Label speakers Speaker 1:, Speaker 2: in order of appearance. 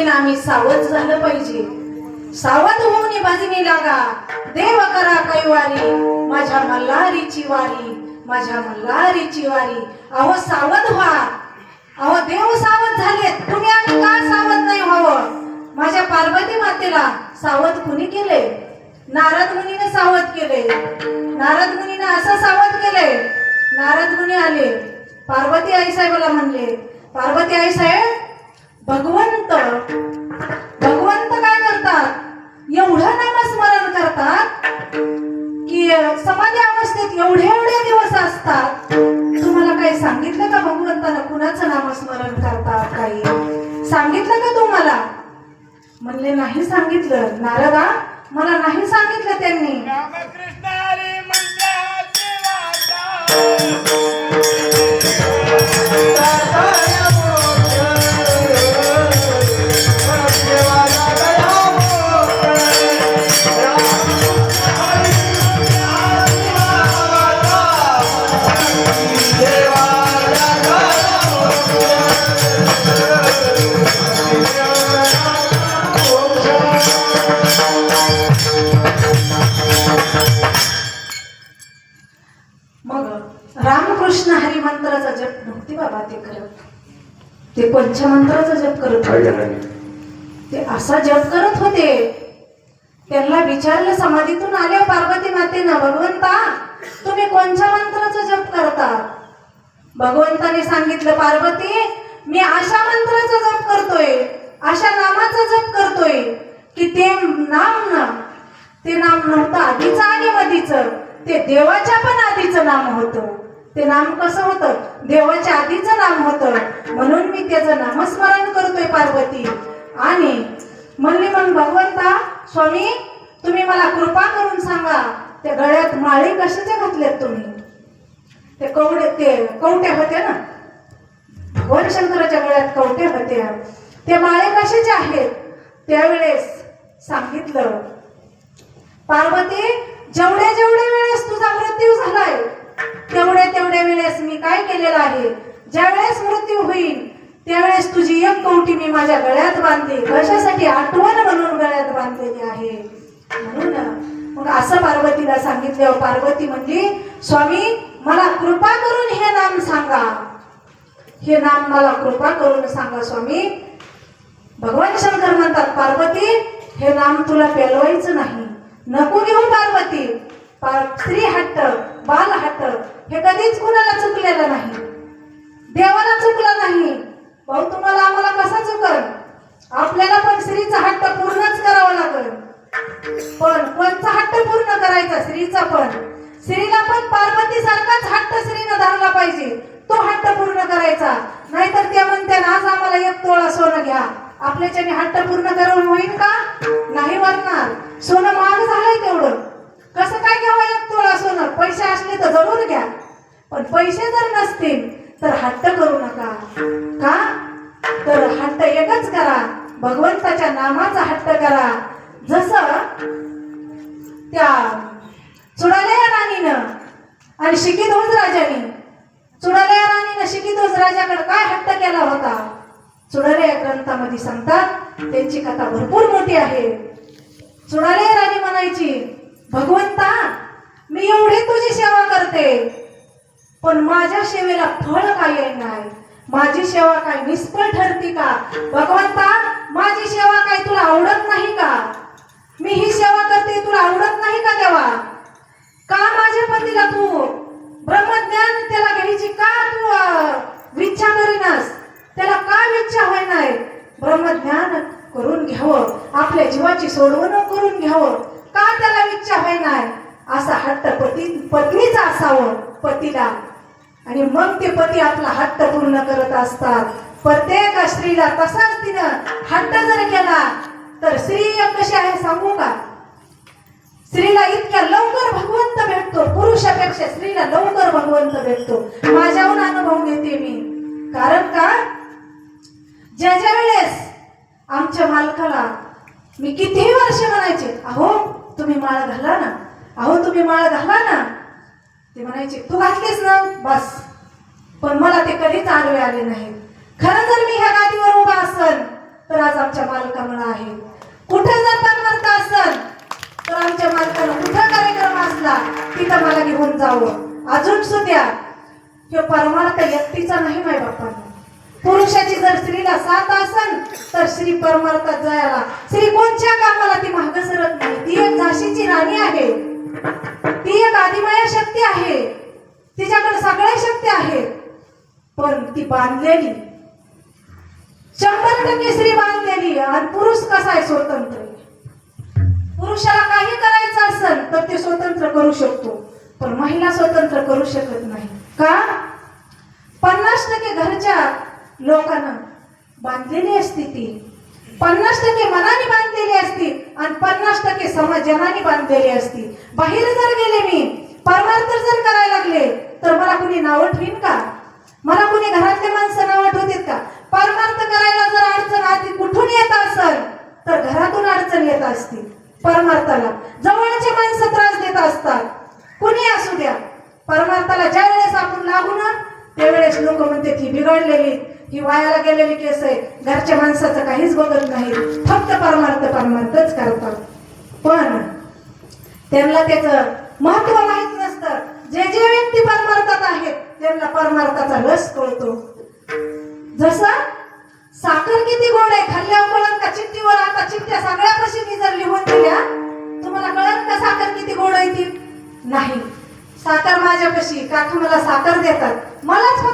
Speaker 1: मुलींना आम्ही सावध झालं पाहिजे. सावध होऊन भजनी लागा, देव करा कैवारी, माझ्या मल्हारीची वारी, माझ्या मल्हारीची वारी. अहो सावध व्हा. अहो देव सावध झालेत, तुम्ही आम्ही का सावध नाही व्हावं? माझ्या पार्वती मातेला सावध कुणी केले? नारद मुनीने सावध केले. नारद मुनीने असं सावध केले. नारद मुनी आले, पार्वती आई साहेबाला म्हणले, पार्वती आई साहेब, भगवंत काय करतात? एवढं नामस्मरण करतात की समाधी अवस्थेत एवढे दिवस असतात. तुम्हाला काही सांगितलं का भगवंतानं कुणाचं नामस्मरण करतात? काही सांगितलं का तुम्हाला? म्हणले नाही सांगितलं. नारदा, मला नाही सांगितलं त्यांनी.
Speaker 2: रामकृष्ण हरी मंत्राची
Speaker 1: रामकृष्ण हरी मंत्राचा जप नव्हते बाबा ते करत. ते पंचमंत्राचा जप करत होते. ते असा जप करत होते. त्यांना विचारलं समाधीतून आल्या पार्वती मातेनं, भगवंता तुम्ही कोणत्या मंत्राचा जप करता? भगवंताने सांगितलं, पार्वती मी अशा मंत्राचा जप करतोय, अशा नामाचा जप करतोय की ते नाम नव्हतं आधीचं आणि मधीचं, ते देवाच्या पण आधीचं नाम होतं. ते नाम कसं होतं? देवाच्या आधीचं नाम होतं. म्हणून मी त्याचं नामस्मरण करतोय पार्वती. आणि म्हणली, मग भगवंता स्वामी तुम्ही मला कृपा करून सांगा, त्या गळ्यात माळी कशाच्या घातल्यात तुम्ही? ते कवट्या होत्या ना, भगवान शंकराच्या गळ्यात कवट्या होत्या. ते माळे कशाचे आहेत? त्यावेळेस सांगितलं, पार्वती जेवढे वेळेस तुझा मृत्यू झालाय तेवढ्या वेळेस मी काय केलेलं आहे, ज्यावेळेस मृत्यू होईल त्यावेळेस तुझी एक कवटी मी माझ्या गळ्यात बांधली. कशासाठी? आठवण म्हणून गळ्यात बांधलेली आहे. म्हणून मग असं पार्वतीला सांगितलं. पार्वती म्हणली, स्वामी मला कृपा करून हे नाम सांगा, हे नाम मला कृपा करून सांगा स्वामी. भगवान शंकर म्हणतात, पार्वती हे नाम तुला पेलवायचं नाही, नको घेऊ पार्वती. स्त्री हट्ट, बाल हट्ट हे कधीच कुणाला चुकलेलं नाही, देवाला चुकलं नाही. भाऊ तुम्हाला आम्हाला कसा चुकल? आपल्याला पण स्त्रीचा हट्ट पूर्णच करावा लागेल. पण कोणचा हट्ट पूर्ण करायचा? स्त्रीचा पण. स्त्रीला पण पार्वती सारखाच हट्ट स्त्रीनं धरला पाहिजे, तो हट्ट पूर्ण करायचा. नाहीतर त्या म्हणते आज आम्हाला 1 तोळा सोनं घ्या, आपल्याच्याने हट्ट पूर्ण करून होईल का? नाही वाटणार. सोनं महाग झालंय तेवढं, कसं काय घ्यावं 1 तोळा सोनं? पैसे असले तर जरूर घ्या, पण पैसे जर नसतील तर हट्ट करू नका. का? तर हट्ट एकच करा, भगवंताच्या नामाचा हट्ट करा. जसं त्या चुडालया राणीनं आणि शिकीध्वज राजाने, चुडालया राणीनं शिकीध्वज राजाकडे काय हट्ट केला होता? चुडालया ग्रंथामध्ये सांगतात, त्यांची कथा भरपूर मोठी आहे. चुडालया राणी म्हणायची, भगवंता मी एवढी तुझी सेवा करते, पण माझ्या सेवेला फळ काही नाही. माझी सेवा काय निष्फळ ठरती का? भगवंता माझी सेवा काय तुला आवडत नाही का? मी ही सेवा करते, तुला आवडत नाही का देवा? का माझ्या पतीला तू ब्रह्मज्ञान त्याला घ्यायची का तू इच्छा करीनास? त्याला का इच्छा होय नाही? ब्रह्मज्ञान करून घ्यावं, आपल्या जीवाची सोडवणूक करून घ्यावं, का त्याला इच्छा होय नाही? असा हट्ट पत्नीचा असावं पतीला. आणि मग ते पती आपला हट्ट पूर्ण करत असतात. प्रत्येक स्त्रीला तसाच तिनं हट्ट जर केला तर स्त्री कशी आहे सांगू का? स्त्रीला इतक्या लवकर भगवंत भेटतो, पुरुषापेक्षा स्त्रीला लवकर भगवंत भेटतो. माझ्याहून अनुभव घेते मी. कारण का? ज्या वेळेस आमच्या मालकाला मी कितीही वर्ष म्हणायचे, अहो तुम्ही माळ घाला ना, अहो तुम्ही माळ घाला ना, ते म्हणायचे तू घातलीस ना बस. पण मला ते कधीच आडवे आले नाही. खरं जर मी ह्या गादीवर उभा असेल तर आज आमच्या मालकामुळे आहे. कुठे जर परमार्थ असेल तर आमच्या मालकाला कुठं कार्यक्रम असला तिथं मला घेऊन जावं. अजून सुद्धा हे परमार्थ व्यक्तीचा नाही माय बाप्पांना. पुरुषाची जर स्त्रीला साथ असेल तर स्त्री परमार्थात जायला स्त्री कोणत्या कामाला ती मागं सरत नाही. ती एक झाशीची राणी आहे, ती एक आदिमाया शक्ती आहे, तिच्याकडे सगळ्या शक्ती आहेत. पण ती बांधलेली 100% स्त्री बांधलेली. आणि पुरुष कसा आहे? स्वतंत्र. पुरुषाला काही करायचं असेल तर ते स्वतंत्र करू शकतो, पण महिला स्वतंत्र करू शकत नाही. का? 50% घरच्या लोकांना बांधलेली असती, ती 50% मनाने बांधलेली असती आणि 50% समाजाने बांधलेली असती. बाहेर जर गेले मी परमार्थ जर करायला लागले तर मला कुणी नाव ठेवीन का? मला कुणी घरातले माणसं नाव ठेवतील का? परमार्थ करायला जर अडचण आधी कुठून येत असेल तर घरातून अडचण येत असती. परमार्थाला जवळचे माणसं त्रास देत असतात, कुणी असू द्या. परमार्थाला ज्या वेळेस आपण लागू ना त्यावेळेस लोक म्हणते ही बिघडलेली, ही वायाला गेलेली केस आहे, घरच्या माणसाचं काहीच बघत नाही, फक्त परमार्थच करतात. पण त्यांना त्याचं महत्व माहित नसतं. जे जे व्यक्ती परमार्थात आहेत त्यांना परमार्थाचा रस कळतो. जसं साखर किती गोड आहे खाल्ल्यावर कळण का चिठ्ठीवर? आता चिठ्ठ्या सगळ्यापाशी मी जर लिहून दिल्या तुम्हाला कळण का साखर किती गोड आहे ती? नाही. साखर माझ्यापाशी काका मला साखर देतात, मलाच